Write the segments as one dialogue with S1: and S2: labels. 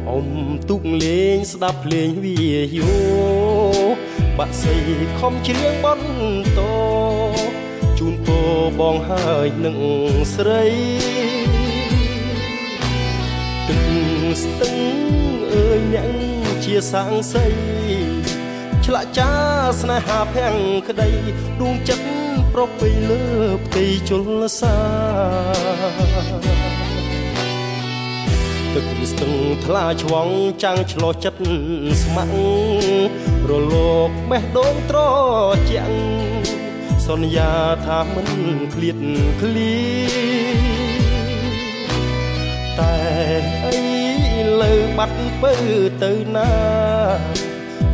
S1: អ៊ំទុកលេងស្ដាប់ភ្លេងវាយោបាក់សៃខំច្រៀងបន់តជូនពរបងហើយនឹងស្រីទឹកស្ទឹងអើយអ្នកជាសាងសីឆ្លាក់ចាស្នេហាភាំងក្តីដួងចិត្តប្រពៃលើផ្ទៃជលសាទឹកស្ទឹងថ្លាឆ្វងចាំងឆ្លោះចិត្តស្ម័គ្ររលោកបេះដូងត្រជាក់សន្យាថាមិនឃ្លាតឃ្លីតែអីលើបាត់ពើទៅណា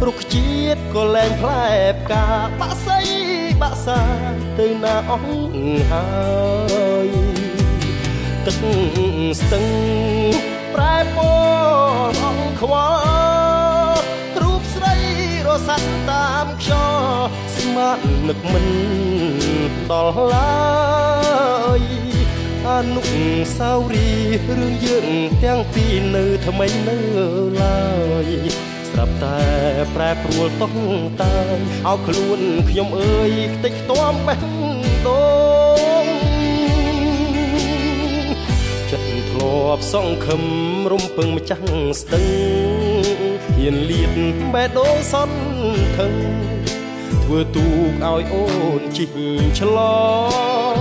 S1: រុក្ខជាតិក៏លែងផ្លែផ្កាបាក់សៃបាក់សាទៅណាអស់ហើយទឹកស្ទឹងប្រែពណ៌អង្ខ្វល់រូបស្រីរសាត់តាមខ្យល់ស្មាននឹកមិនដល់ឡើយអនុស្សាវរីយ៍រឿងយើងទាំងពីរនៅថ្មីនៅឡើយស្រាប់តែប្រែប្រួលតោះតាយឲ្យខ្លួនខ្ញុំអើយខ្ទេចខ្ទាំបេះដូងចិត្តធ្លាប់សង្ឃឹមរំពឹងម្ចាស់ស្ទឹងហ៊ានលៀតបេះដូងសន្ថឹងធ្វើទូកឲ្យអូនជីកឆ្លង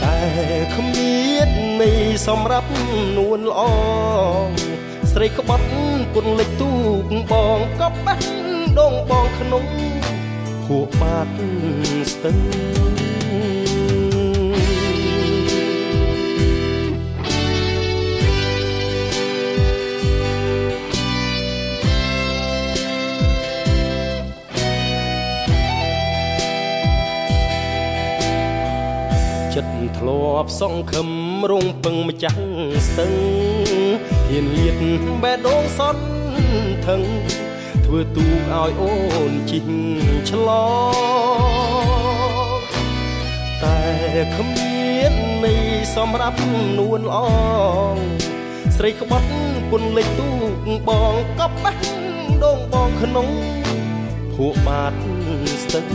S1: តែគ្មានន័យសម្រាប់នួនល្អស្រីក្បត់ពុនលេចទូកបងក៏បេះដូងបងក្នុងហួបាត់ស្ទឹងចិត្តធ្លាប់សង្ឃឹមរងពឹងម្ចាស់ស្ទឹងហ៊ានលៀតបេះដូងសន្ថឹងធ្វើទូកឲ្យអូនជីកឆ្លងតែគ្មានន័យសម្រាប់នួនល្អស្រីក្បត់ពុនលេចទូកបងក៏បេះដូងបងក្នុងភក់បាត់ស្ទឹង